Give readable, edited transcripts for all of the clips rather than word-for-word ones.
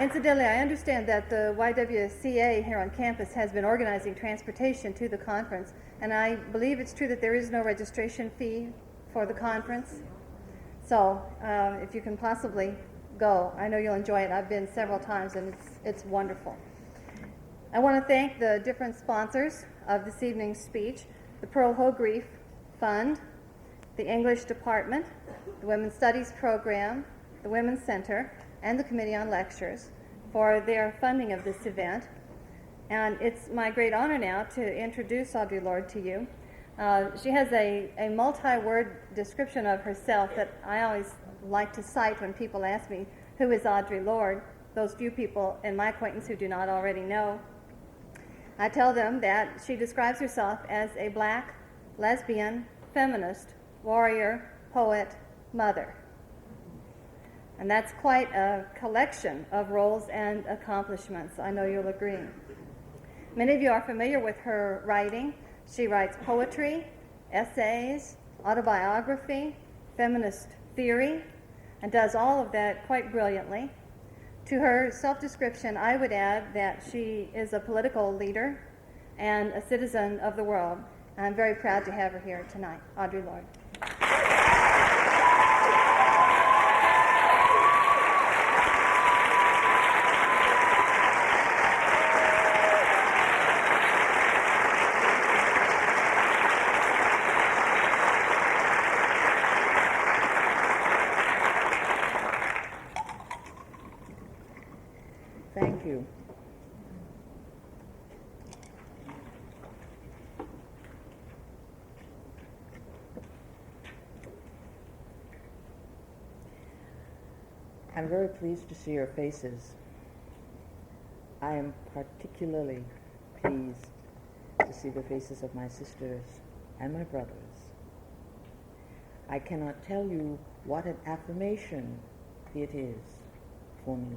Incidentally, I understand that the YWCA here on campus has been organizing transportation to the conference, and I believe it's true that there is no registration fee for the conference. So if you can possibly go, I know you'll enjoy it. I've been several times, and it's wonderful. I want to thank the different sponsors of this evening's speech: the Pearl Hogrefe Fund, the English Department, the Women's Studies Program, the Women's Center, and the Committee on Lectures for their funding of this event. And it's my great honor now to introduce Audre Lorde to you. She has a multi-word description of herself that I always like to cite when people ask me, who is Audre Lorde? Those few people in my acquaintance who do not already know. I tell them that she describes herself as a black, lesbian, feminist, warrior, poet, mother. And that's quite a collection of roles and accomplishments, I know you'll agree. Many of you are familiar with her writing. She writes poetry, essays, autobiography, feminist theory, and does all of that quite brilliantly. To her self-description, I would add that she is a political leader and a citizen of the world. And I'm very proud to have her here tonight. Audre Lorde. Thank you. I'm very pleased to see your faces. I am particularly pleased to see the faces of my sisters and my brothers. I cannot tell you what an affirmation it is for me.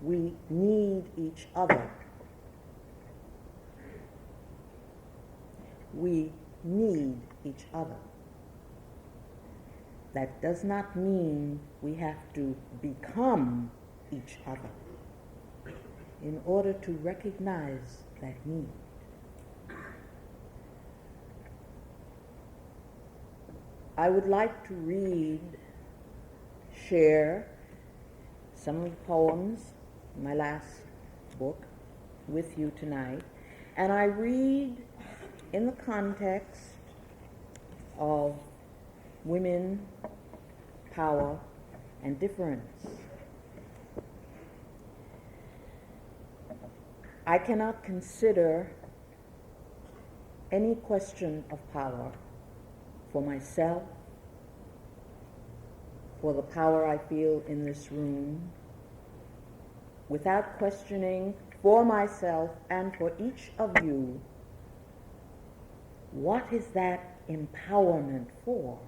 We need each other. We need each other. That does not mean we have to become each other in order to recognize that need. I would like to share some of the poems in my last book with you tonight, and I read in the context of women, power, and difference. I cannot consider any question of power for myself, for the power I feel in this room, without questioning for myself and for each of you, what is that empowerment for?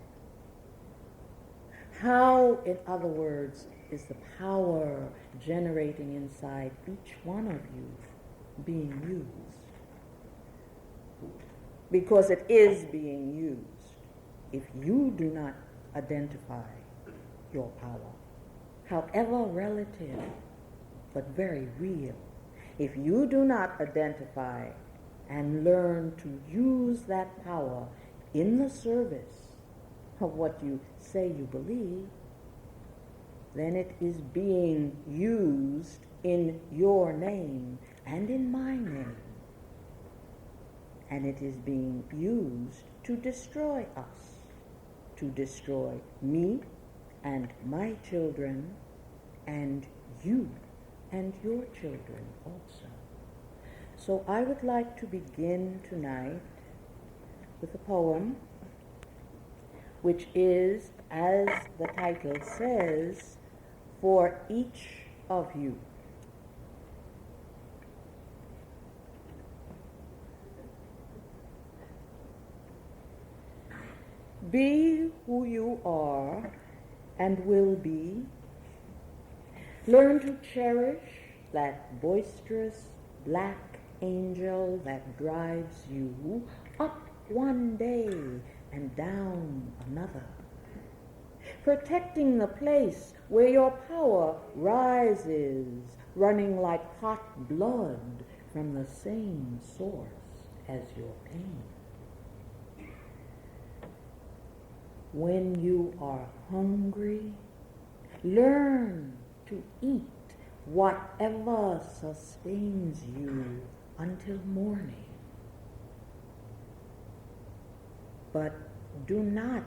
How, in other words, is the power generating inside each one of you being used? Because it is being used. If you do not identify your power, however relative, but very real, if you do not identify and learn to use that power in the service of what you say you believe, then it is being used in your name and in my name. And it is being used to destroy us, to destroy me and my children and you and your children also. So I would like to begin tonight with a poem which is, as the title says, for each of you. Be who you are and will be. Learn to cherish that boisterous black angel that drives you up one day and down another. protecting the place where your power rises, running like hot blood from the same source as your pain. When you are hungry, learn to eat whatever sustains you until morning. But do not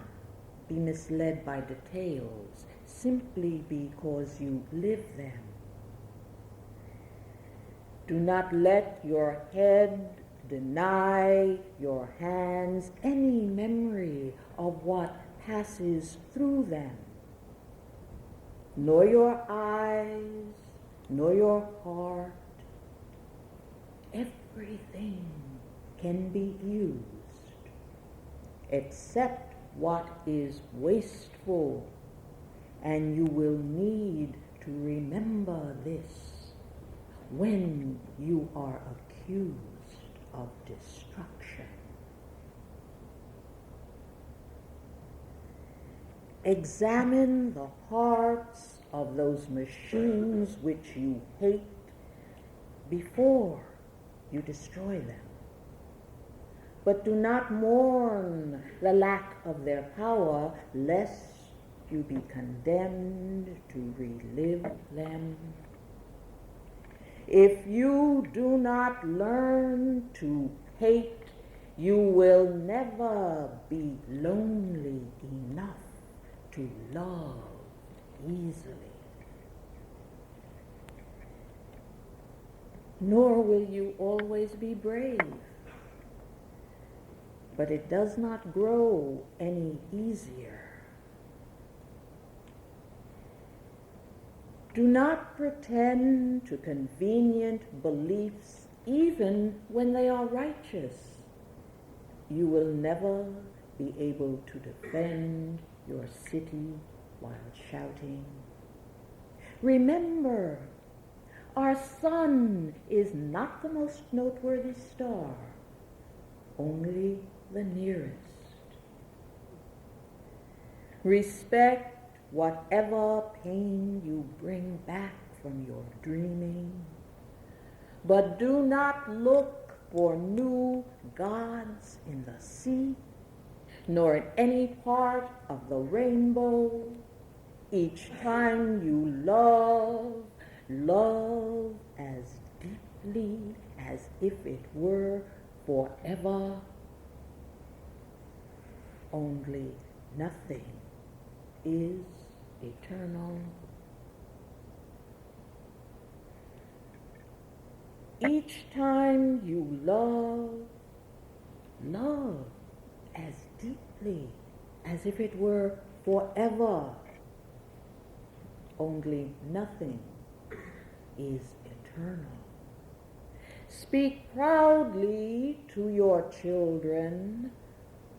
be misled by details simply because you live them. Do not let your head deny your hands any memory of what passes through them, nor your eyes, nor your heart. Everything can be used except what is wasteful, and you will need to remember this when you are accused of destruction. Examine the parts of those machines which you hate before you destroy them. But do not mourn the lack of their power, lest you be condemned to relive them. If you do not learn to hate, you will never be lonely enough to love easily. Nor will you always be brave. But it does not grow any easier. Do not pretend to convenient beliefs even when they are righteous. You will never be able to defend your city while shouting. Remember, our sun is not the most noteworthy star, only the nearest. Respect whatever pain you bring back from your dreaming, but do not look for new gods in the sea, nor in any part of the rainbow. Each time you love, love as deeply as if it were forever. Only nothing is eternal. Each time you love, love as deeply as if it were forever. Only nothing is eternal. Speak proudly to your children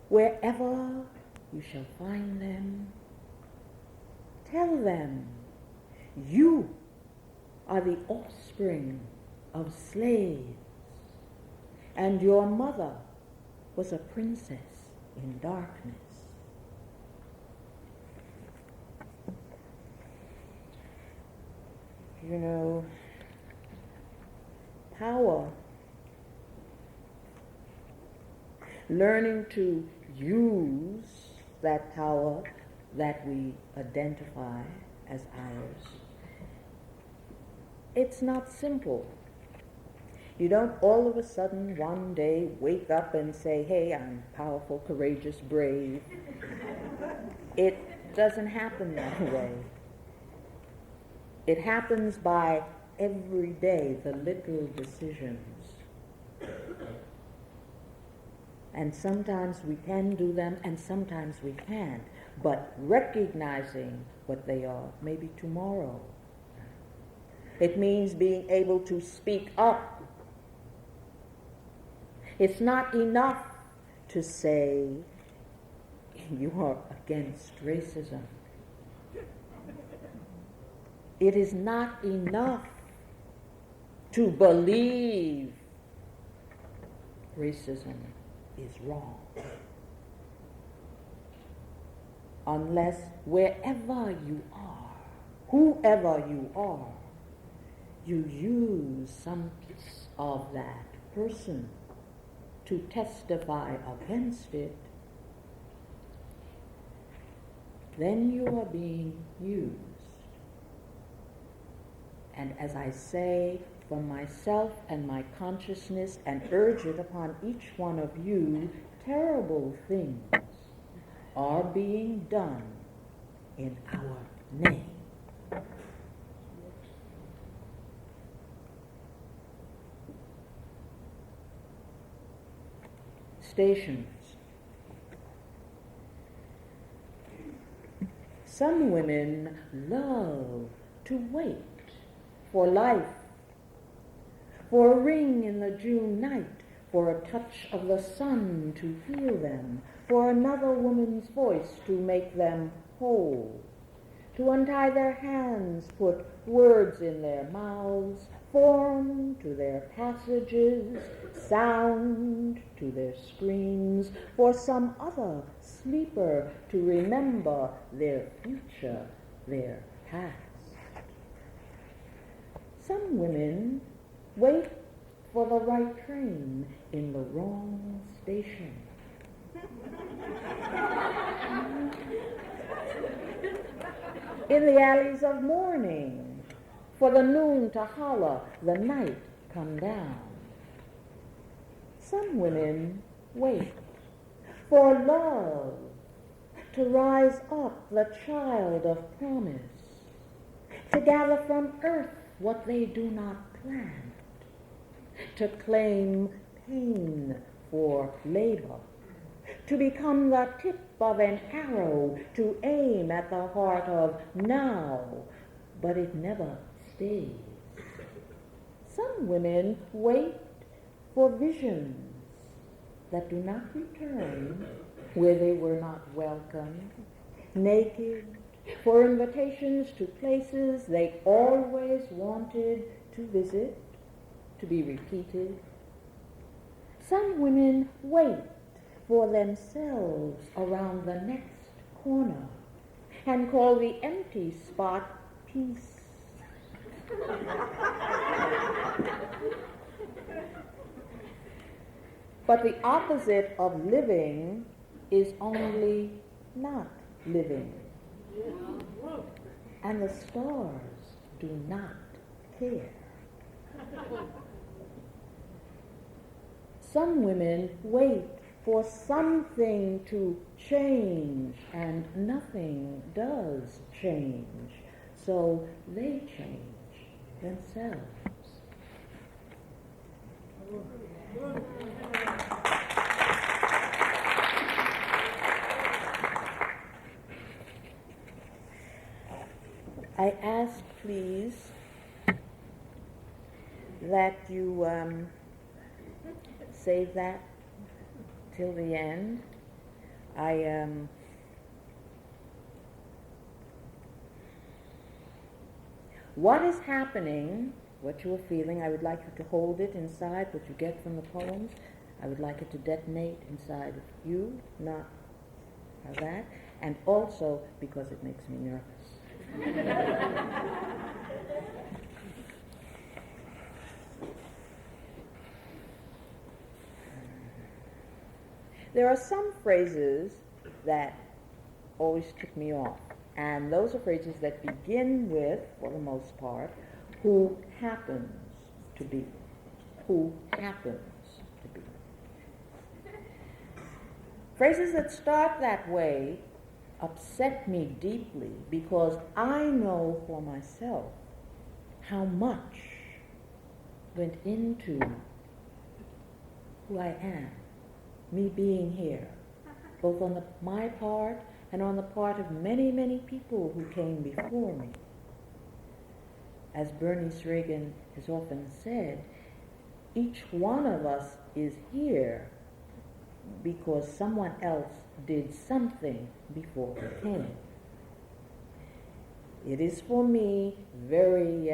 wherever you shall find them. Tell them you are the offspring of slaves, and your mother was a princess in darkness. You know, power, learning to use that power that we identify as ours, it's not simple. You don't all of a sudden one day wake up and say, hey, I'm powerful, courageous, brave. It doesn't happen that way. It happens by every day, the little decisions. And sometimes we can do them, and sometimes we can't. But recognizing what they are, maybe tomorrow. It means being able to speak up. It's not enough to say you are against racism. It is not enough to believe racism is wrong. unless wherever you are, whoever you are, you use some piece of that person to testify against it, then you are being used. And as I say, for myself and my consciousness, and urge it upon each one of you, terrible things are being done in our name. Stations. Some women love to wait for life, for a ring in the June night, for a touch of the sun to heal them, for another woman's voice to make them whole, to untie their hands, put words in their mouths, form to their passages, sound to their screams, for some other sleeper to remember their future, their past. Some women wait for the right train in the wrong station. In the alleys of morning, for the noon to holler, the night come down. Some women wait for love to rise up, the child of promise, to gather from earth what they do not plant, to claim pain for labor, to become the tip of an arrow, to aim at the heart of now, but it never stays. Some women wait for visions that do not return, where they were not welcomed, naked, for invitations to places they always wanted to visit, to be repeated. Some women wait for themselves around the next corner and call the empty spot peace. But the opposite of living is only not living. And the stars do not care. Some women wait for something to change, and nothing does change, so they change themselves. I ask, please, that you save that till the end. What is happening, what you are feeling, I would like you to hold it inside, what you get from the poems. I would like it to detonate inside of you, not that, and also because it makes me nervous. There are some phrases that always tick me off, and those are phrases that begin with, for the most part, who happens to be. Who happens to be. Phrases that start that way upset me deeply because I know for myself how much went into who I am, me being here, both on my part and on the part of many, many people who came before me. As Bernice Reagan has often said, each one of us is here because someone else did something before we came. It is for me very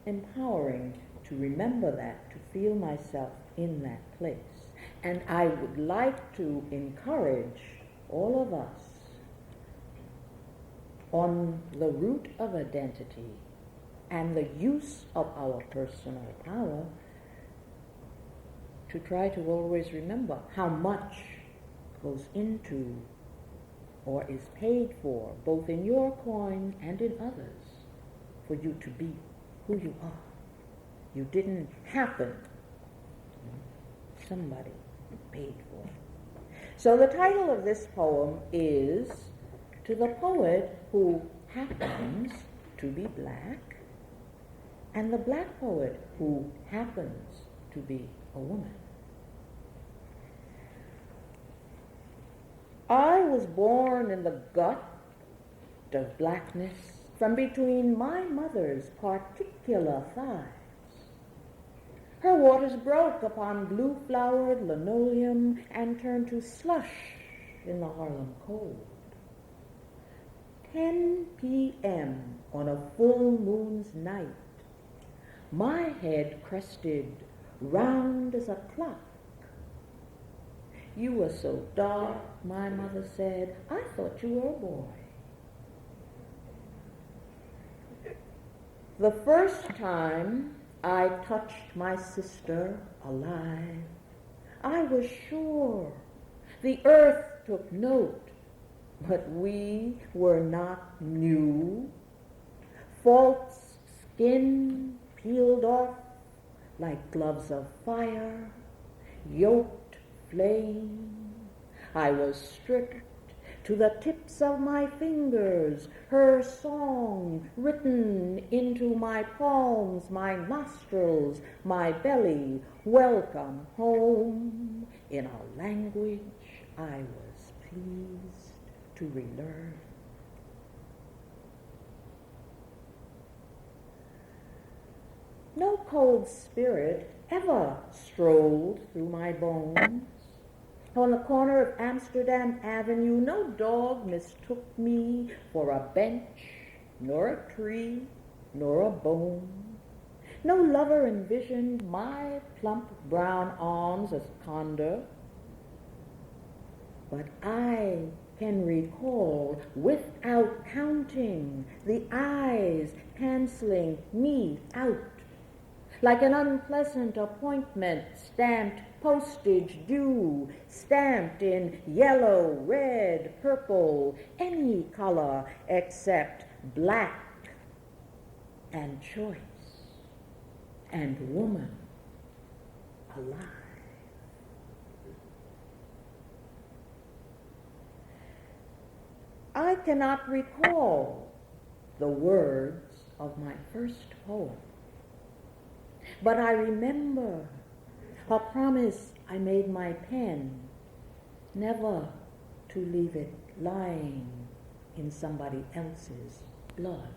empowering to remember that, to feel myself in that place. And I would like to encourage all of us on the root of identity and the use of our personal power, to try to always remember how much goes into or is paid for, both in your coin and in others, for you to be who you are. You didn't happen. Somebody paid for. So the title of this poem is To the Poet Who Happens to be Black, and the Black Poet Who Happens to be a Woman. I was born in the gut of blackness from between my mother's particular thighs. Her waters broke upon blue-flowered linoleum and turned to slush in the Harlem cold. 10 p.m. on a full moon's night, my head crested round as a clock. You were so dark, my mother said, I thought you were a boy. The first time I touched my sister alive, I was sure the earth took note, but we were not new. False skin peeled off like gloves of fire, yoked flame. I was stripped to the tips of my fingers, her song written into my palms, my nostrils, my belly. Welcome home, in a language I was pleased to relearn. No cold spirit ever strolled through my bones. On the corner of Amsterdam Avenue, no dog mistook me for a bench, nor a tree, nor a bone. No lover envisioned my plump brown arms as condor. But I can recall, without counting, the eyes canceling me out, like an unpleasant appointment, stamped postage due, stamped in yellow, red, purple, any color except black and choice and woman alive. I cannot recall the words of my first poem, but I remember a promise I made my pen, never to leave it lying in somebody else's blood.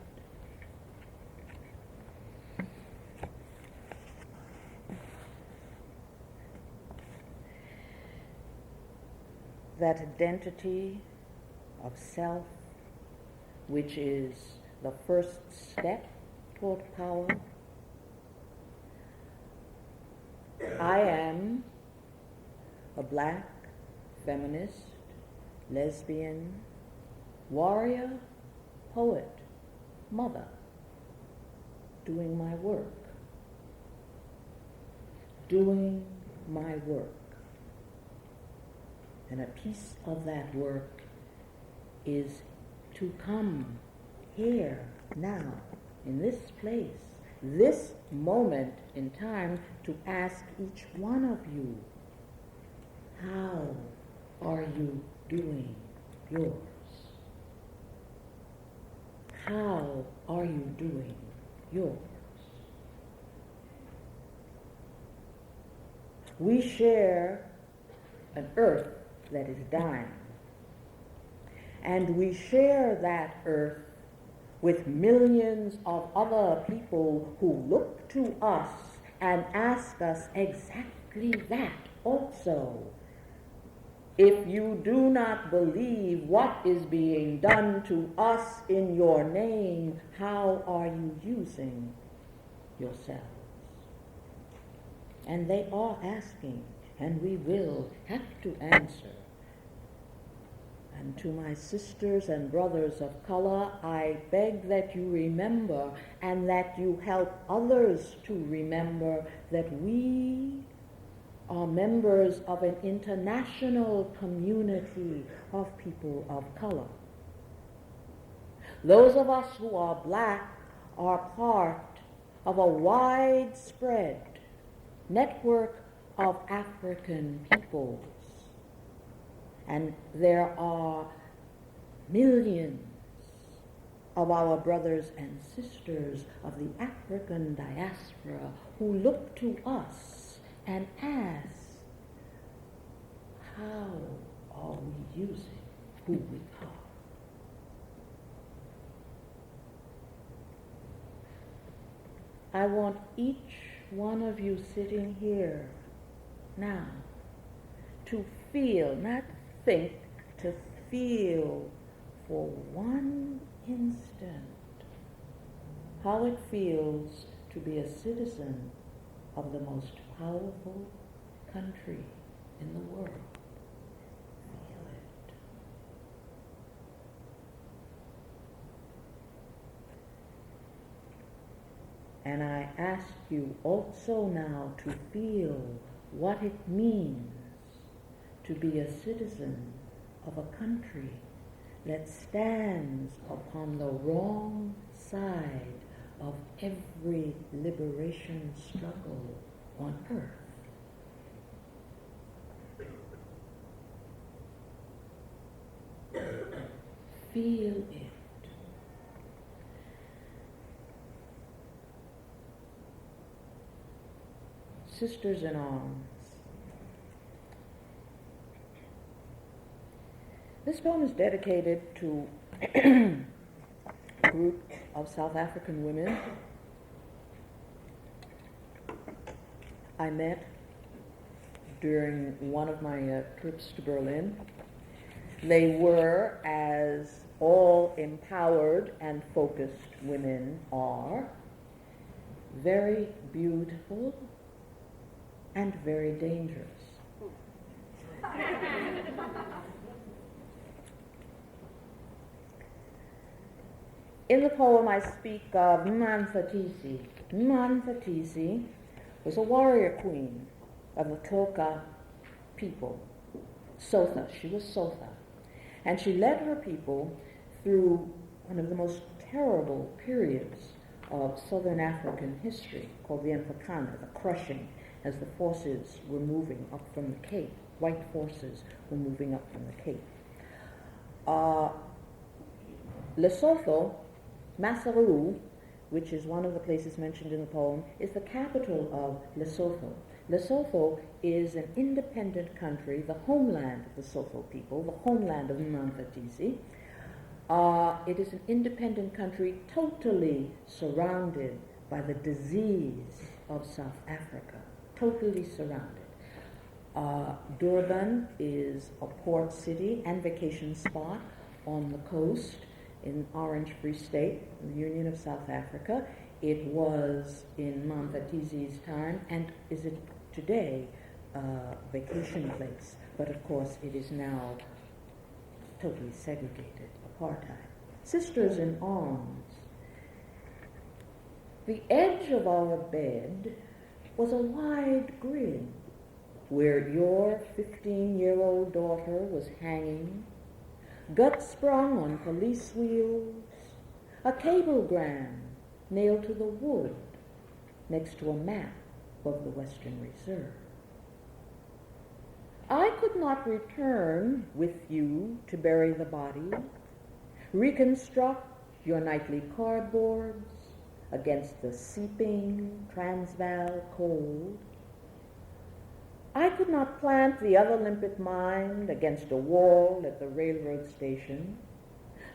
That identity of self, which is the first step toward power. I am a black, feminist, lesbian, warrior, poet, mother, doing my work. Doing my work. And a piece of that work is to come here, now, in this place, this moment in time, to ask each one of you, how are you doing yours? How are you doing yours? We share an earth that is dying, and we share that earth with millions of other people who look to us and ask us exactly that also. If you do not believe what is being done to us in your name, how are you using yourselves? And they are asking, and we will have to answer. And to my sisters and brothers of color, I beg that you remember and that you help others to remember that we are members of an international community of people of color. Those of us who are black are part of a widespread network of African peoples. And there are millions of our brothers and sisters of the African diaspora who look to us and ask, how are we using who we are? I want each one of you sitting here now to feel, not think, to feel for one instant how it feels to be a citizen of the most powerful country in the world. Feel it. And I ask you also now to feel what it means to be a citizen of a country that stands upon the wrong side of every liberation struggle on earth. Feel it. Sisters in arms. This poem is dedicated to a group of South African women I met during one of my trips to Berlin. They were, as all empowered and focused women are, very beautiful and very dangerous. In the poem I speak of Manthatisi. Manthatisi was a warrior queen of the Xhosa people. Xhosa, she was Xhosa. And she led her people through one of the most terrible periods of Southern African history, called the Mfecane, the crushing, as the forces were moving up from the Cape. White forces were moving up from the Cape. Lesotho, Maseru, which is one of the places mentioned in the poem, is the capital of Lesotho. Lesotho is an independent country, the homeland of the Sotho people, the homeland of Manthatisi. It is an independent country totally surrounded by the disease of South Africa, totally surrounded. Durban is a port city and vacation spot on the coast in Orange Free State, in the Union of South Africa. It was in Manthatisi's time, and is it today, vacation place, but of course it is now totally segregated, apartheid. Sisters in arms. The edge of our bed was a wide grid where your 15-year-old daughter was hanging, gut sprung on police wheels, a cablegram nailed to the wood next to a map of the Western Reserve. I could not return with you to bury the body, reconstruct your nightly cardboards against the seeping Transvaal cold. I could not plant the other limpet mind against a wall at the railroad station,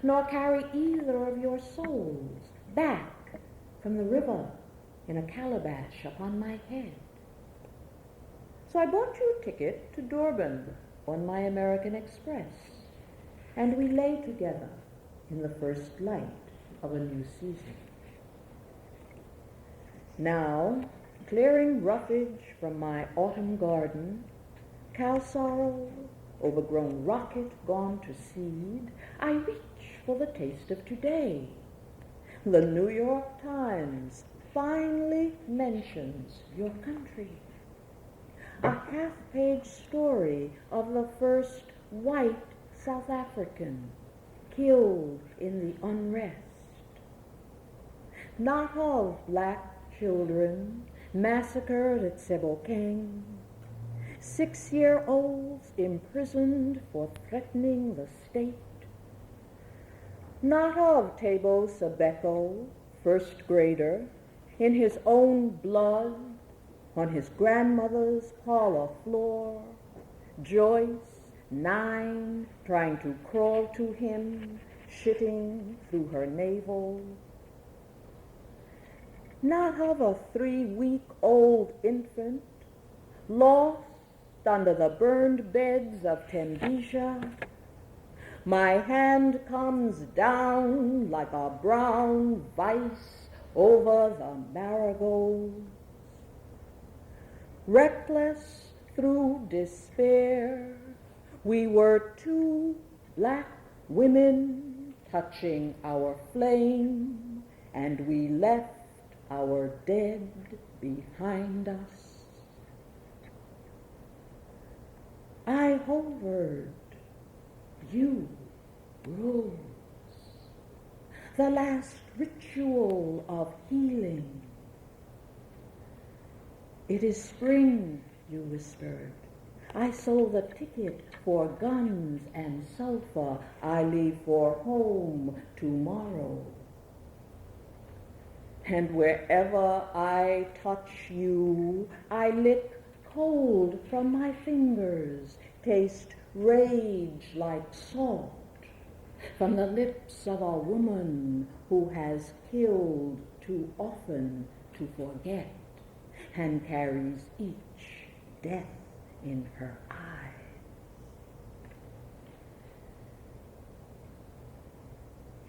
nor carry either of your souls back from the river in a calabash upon my head. So I bought you a ticket to Durban on my American Express, and we lay together in the first light of a new season. Now, clearing roughage from my autumn garden, cow sorrel overgrown rocket gone to seed, I reach for the taste of today. The New York Times finally mentions your country. A half-page story of the first white South African killed in the unrest. Not of black children massacred at Sebokeng, 6-year-olds imprisoned for threatening the state. Not of Tabo Sabeko, first grader, in his own blood, on his grandmother's parlor floor, Joyce, 9, trying to crawl to him, shitting through her navel. Not of a 3-week-old infant, lost under the burned beds of Tembisha. My hand comes down like a brown vice over the marigolds. Reckless through despair, we were 2 black women touching our flame, and we left our dead behind us. I hovered, you rose. The last ritual of healing. It is spring, you whispered. I sold the ticket for guns and sulfur. I leave for home tomorrow. And wherever I touch you, I lick cold from my fingers, taste rage like salt from the lips of a woman who has killed too often to forget and carries each death in her eyes.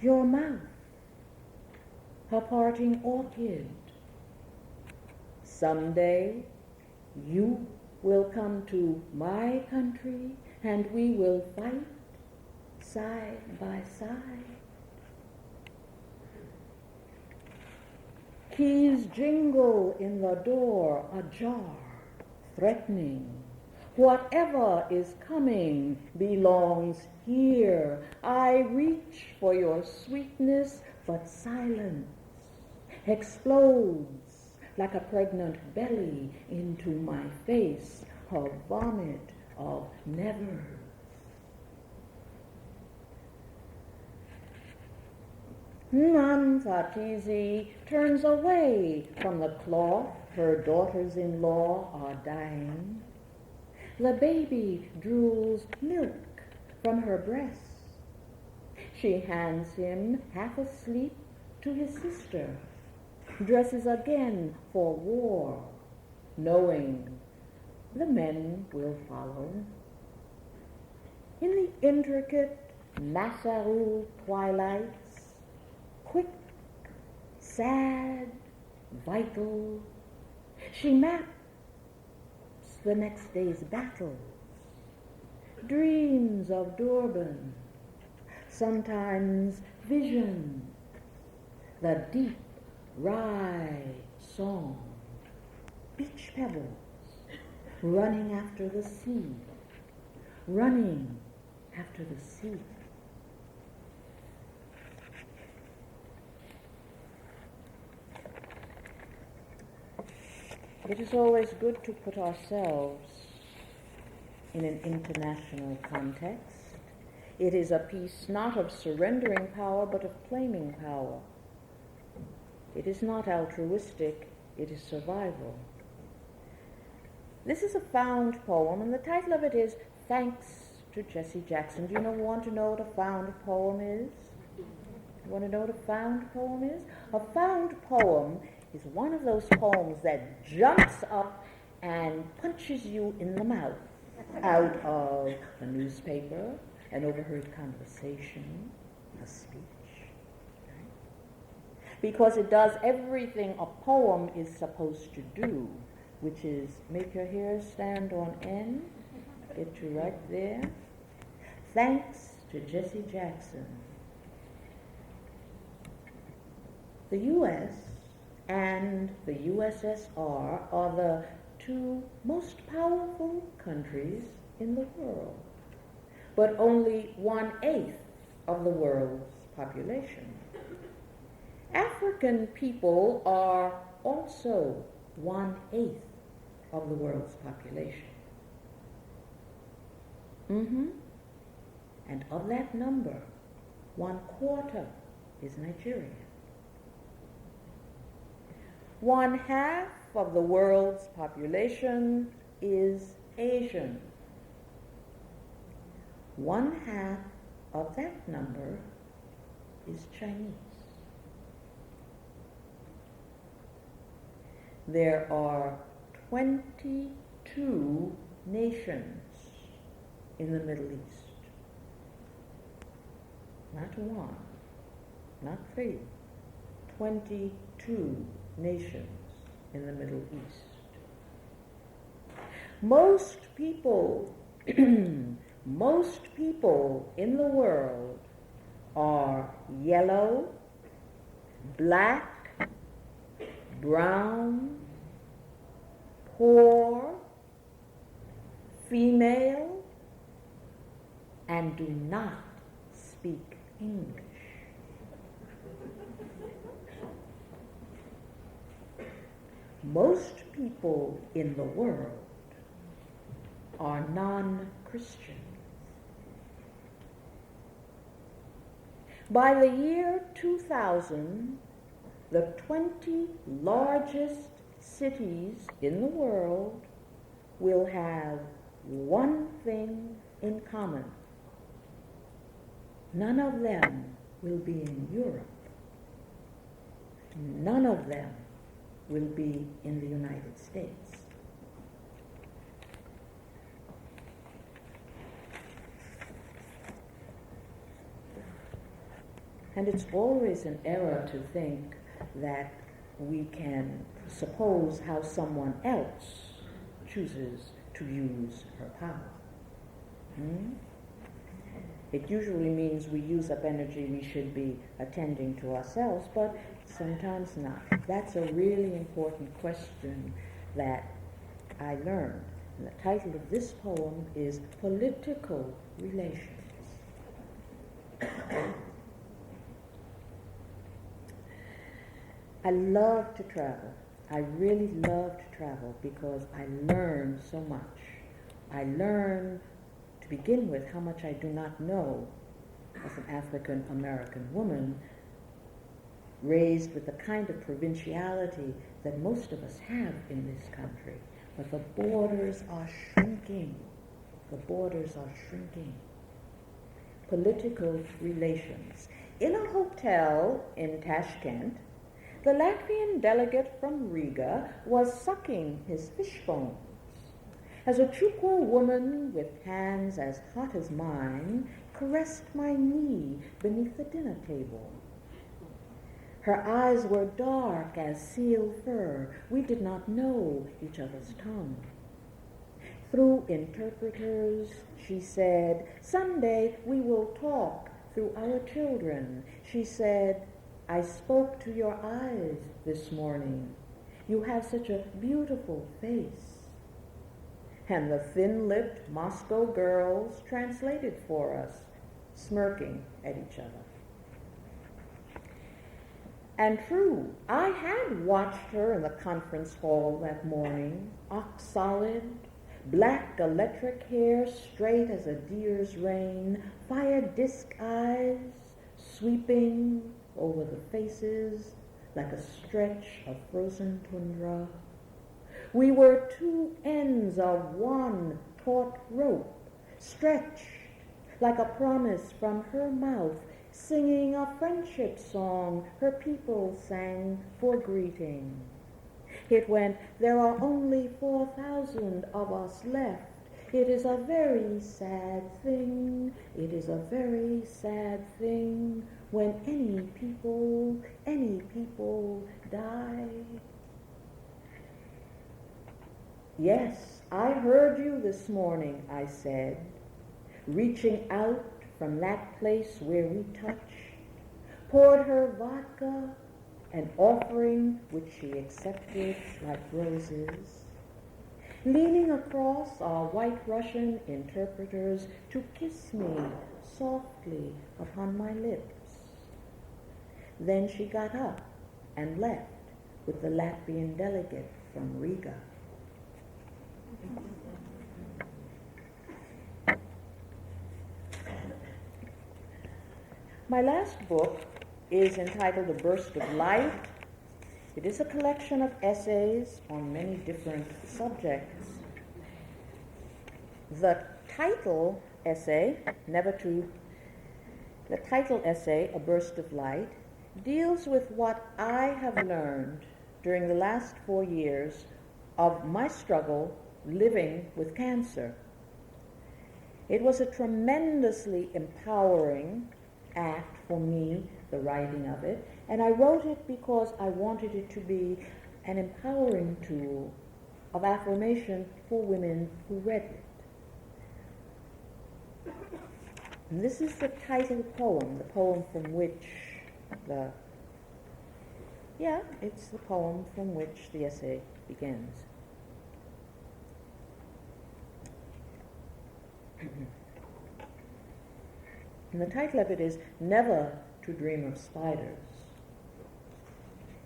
Your mouth, a parting orchid. Someday you will come to my country and we will fight side by side. Keys jingle in the door, ajar, threatening. Whatever is coming belongs here. I reach for your sweetness, but silence explodes like a pregnant belly into my face, a vomit of nevers. Mfatizi turns away from the cloth her daughters-in-law are dyeing. The baby drools milk from her breast. She hands him, half asleep, to his sister, dresses again for war, knowing the men will follow. In the intricate Masaru twilights, quick, sad, vital, she maps the next day's battles, dreams of Durban, sometimes visions, the deep rye song, beach pebbles, running after the sea, running after the sea. It is always good to put ourselves in an international context. It is a piece not of surrendering power, but of claiming power. It is not altruistic, it is survival. This is a found poem, and the title of it is Thanks to Jesse Jackson. Do you want to know what a found poem is? You want to know what a found poem is? A found poem is one of those poems that jumps up and punches you in the mouth out of a newspaper, an overheard conversation, a speech. Because it does everything a poem is supposed to do, which is make your hair stand on end, get you right there, thanks to Jesse Jackson, the U.S. and the USSR are the two most powerful countries in the world, but only 1/8 of the world's population. African people are also 1/8 of the world's population. And of that number, 1/4 is Nigerian. 1/2 of the world's population is Asian. 1/2 of that number is Chinese. There are 22 nations in the Middle East. Not one, not 3, 22 nations in the Middle East. Most people in the world are yellow, black, brown, poor, female, and do not speak English. Most people in the world are non-Christians. By the year 2000, the 20 largest cities in the world will have one thing in common. None of them will be in Europe. None of them will be in the United States. And it's always an error to think that we can suppose how someone else chooses to use her power. It usually means we use up energy we should be attending to ourselves, but sometimes not. That's a really important question that I learned. And the title of this poem is Political Relations. I love to travel. I really love to travel because I learn so much. I learn, to begin with, how much I do not know as an African American woman raised with the kind of provinciality that most of us have in this country. But the borders are shrinking. The borders are shrinking. Political relations. In a hotel in Tashkent, the Latvian delegate from Riga was sucking his fish bones as a Chukwu woman with hands as hot as mine caressed my knee beneath the dinner table. Her eyes were dark as seal fur. We did not know each other's tongue. Through interpreters, she said, "Someday we will talk through our children." She said, "I spoke to your eyes this morning. You have such a beautiful face." And the thin-lipped Moscow girls translated for us, smirking at each other. And true, I had watched her in the conference hall that morning, ox-solid, black electric hair straight as a deer's rein, fire disc eyes sweeping over the faces like a stretch of frozen tundra. We were two ends of one taut rope, stretched like a promise from her mouth, singing a friendship song her people sang for greeting. It went, "There are only 4,000 of us left. It is a very sad thing. It is a very sad thing when any people die." "Yes, I heard you this morning," I said. reaching out from that place where we touched, poured her vodka, an offering which she accepted like roses, leaning across our white Russian interpreters to kiss me softly upon my lips. Then she got up and left with the Latvian delegate from Riga. My last book is entitled A Burst of Light. It is a collection of essays on many different subjects. The title essay, A Burst of Light, deals with what I have learned during the last 4 years of my struggle living with cancer. It was a tremendously empowering act for me, the writing of it, and I wrote it because I wanted it to be an empowering tool of affirmation for women who read it. And this is the title poem, the poem from which it's the poem from which the essay begins. And the title of it is Never to Dream of Spiders.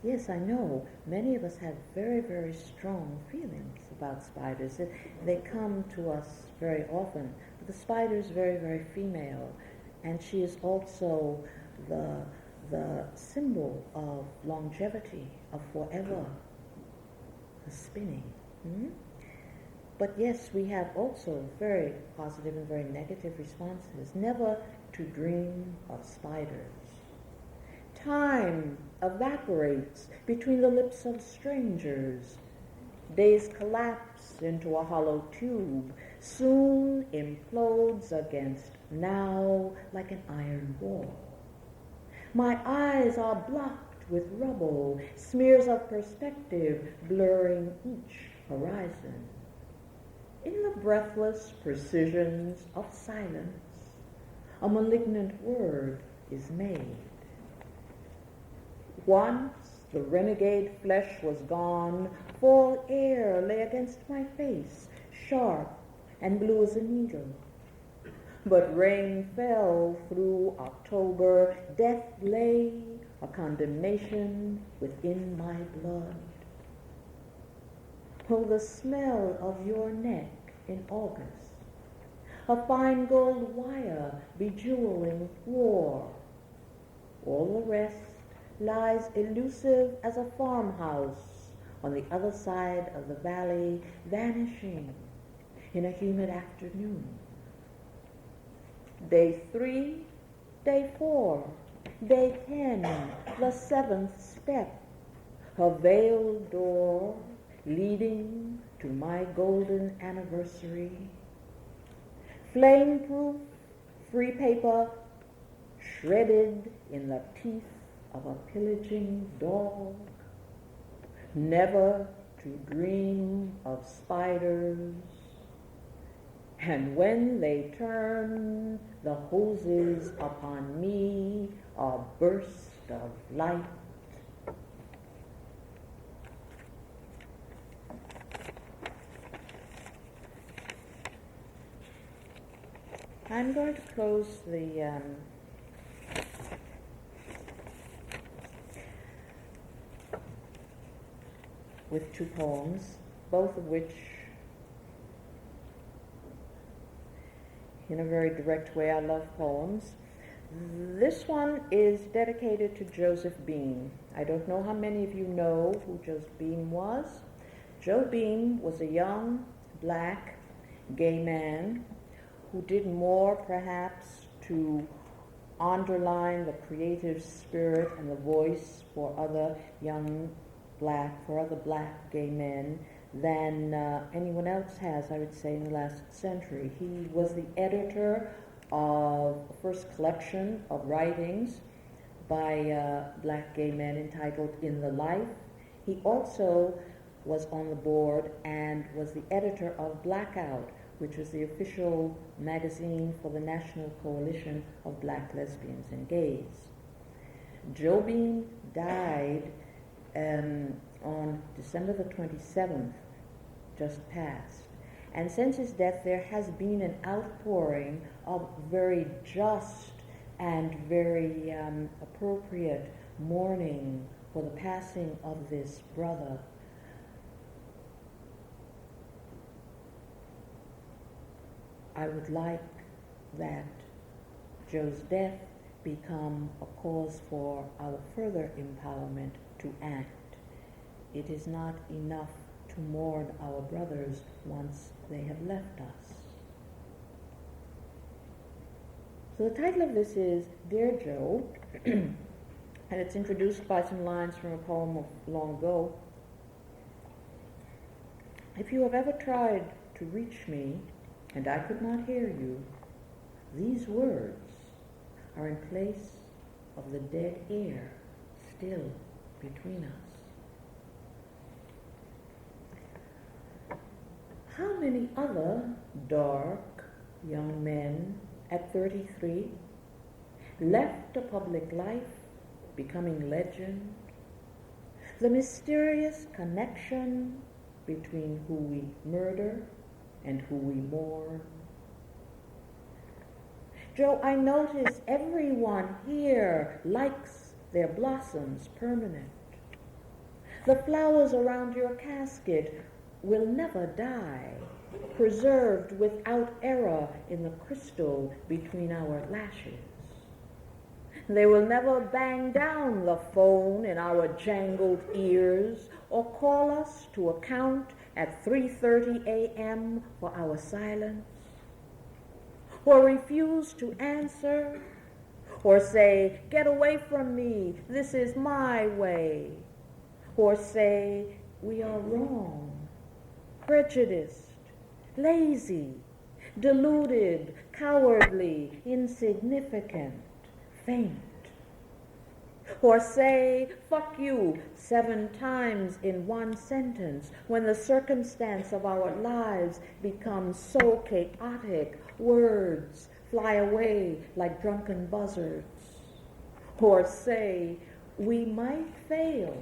Yes, I know, many of us have very, very strong feelings about spiders. They come to us very often. But the spider is very, very female, and she is also the symbol of longevity, of forever, the spinning. But yes, we have also very positive and very negative responses. Never to dream of spiders. Time evaporates between the lips of strangers. Days collapse into a hollow tube, soon implodes against now like an iron wall. My eyes are blocked with rubble, smears of perspective blurring each horizon. In the breathless precisions of silence, a malignant word is made. Once the renegade flesh was gone, fall air lay against my face, sharp and blue as a needle. But rain fell through October, death lay, a condemnation within my blood. Oh, the smell of your neck in August, a fine gold wire bejeweling war. All the rest lies elusive as a farmhouse on the other side of the valley, vanishing in a humid afternoon. Day 3, day 4, day 10, the 7th step, a veiled door leading to my golden anniversary. Flame-proof, free paper, shredded in the teeth of a pillaging dog. Never to dream of spiders. And when they turn the hoses upon me, a burst of light. I'm going to close with 2 poems, both of which, in a very direct way, I love poems. This one is dedicated to Joseph Beam. I don't know how many of you know who Joseph Beam was. Joe Beam was a young, black, gay man who did more, perhaps, to underline the creative spirit and the voice for other black gay men than anyone else has, I would say, in the last century. He was the editor of the first collection of writings by black gay men entitled In the Life. He also was on the board and was the editor of Blackout, which was the official magazine for the National Coalition of Black Lesbians and Gays. Joe Bean died on December the 27th, just past. And since his death, there has been an outpouring of very just and very appropriate mourning for the passing of this brother. I would like that Joe's death become a cause for our further empowerment to act. It is not enough to mourn our brothers once they have left us. So the title of this is Dear Joe, and it's introduced by some lines from a poem of long ago. If you have ever tried to reach me, and I could not hear you, these words are in place of the dead air still between us. How many other dark young men at 33 left a public life, becoming legend, the mysterious connection between who we murder and who we mourn? Joe, I notice everyone here likes their blossoms permanent. The flowers around your casket will never die, preserved without error in the crystal between our lashes. They will never bang down the phone in our jangled ears or call us to account at 3:30 a.m. for our silence, or refuse to answer, or say, "Get away from me, this is my way," or say, "We are wrong, prejudiced, lazy, deluded, cowardly, insignificant, faint," or say, "Fuck you," 7 times in one sentence when the circumstance of our lives becomes so chaotic, words fly away like drunken buzzards. Or say, "We might fail."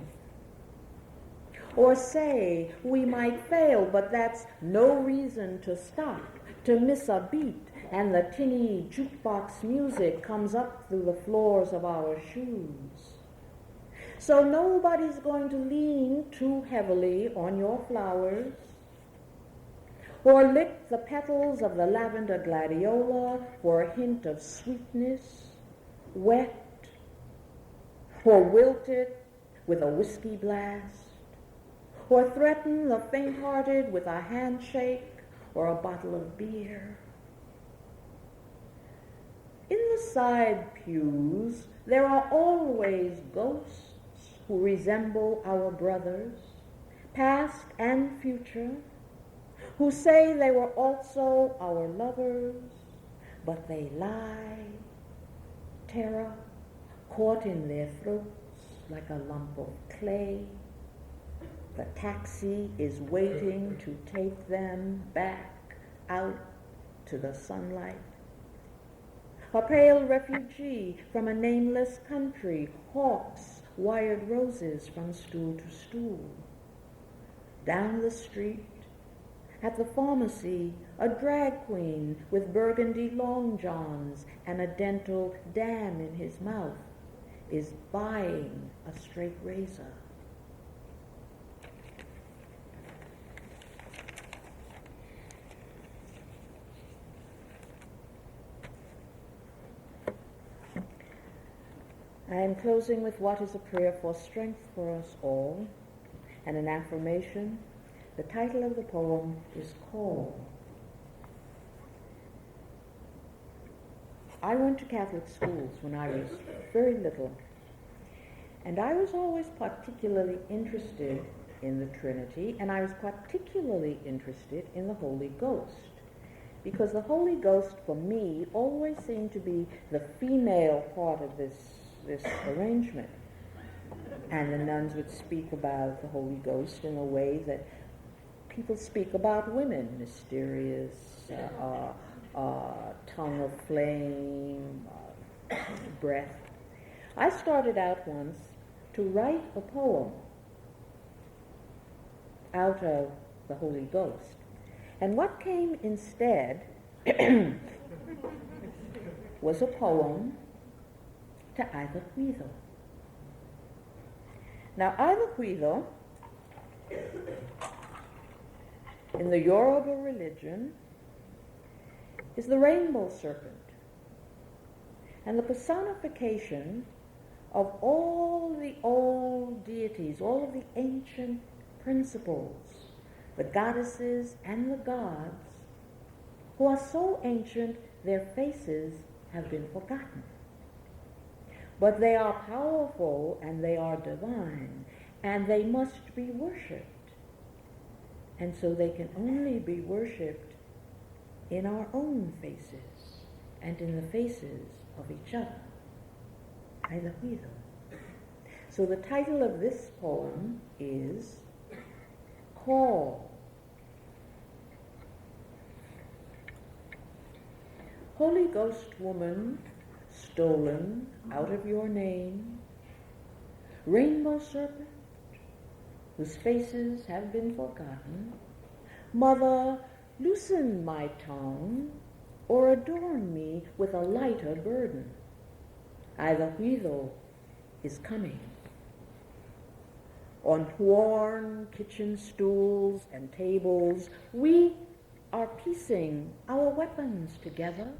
Or say, "We might fail, but that's no reason to stop, to miss a beat, and the tinny jukebox music comes up through the floors of our shoes." So nobody's going to lean too heavily on your flowers, or lick the petals of the lavender gladiola for a hint of sweetness, wet, or wilt it with a whiskey blast, or threaten the faint-hearted with a handshake or a bottle of beer. In the side pews, there are always ghosts who resemble our brothers, past and future, who say they were also our lovers, but they lie, terror caught in their throats like a lump of clay. The taxi is waiting to take them back out to the sunlight. A pale refugee from a nameless country hawks wired roses from stool to stool. Down the street, at the pharmacy, a drag queen with burgundy long johns and a dental dam in his mouth is buying a straight razor. I am closing with what is a prayer for strength for us all, and an affirmation. The title of the poem is Call. I went to Catholic schools when I was very little, and I was always particularly interested in the Trinity, and I was particularly interested in the Holy Ghost, because the Holy Ghost for me always seemed to be the female part of this arrangement. And the nuns would speak about the Holy Ghost in a way that people speak about women, mysterious, tongue of flame, breath. I started out once to write a poem out of the Holy Ghost. And what came instead was a poem to Ayvahuitl. Now, Ayvahuitl, in the Yoruba religion, is the rainbow serpent and the personification of all the old deities, all of the ancient principles, the goddesses and the gods, who are so ancient their faces have been forgotten. But they are powerful and they are divine, and they must be worshipped. And so they can only be worshipped in our own faces and in the faces of each other. Ayvahuitl. So the title of this poem is Call. Holy Ghost woman, stolen out of your name, rainbow serpent, whose faces have been forgotten, Mother, loosen my tongue, or adorn me with a lighter burden. Ayvahuitl is coming. On worn kitchen stools and tables, we are piecing our weapons together.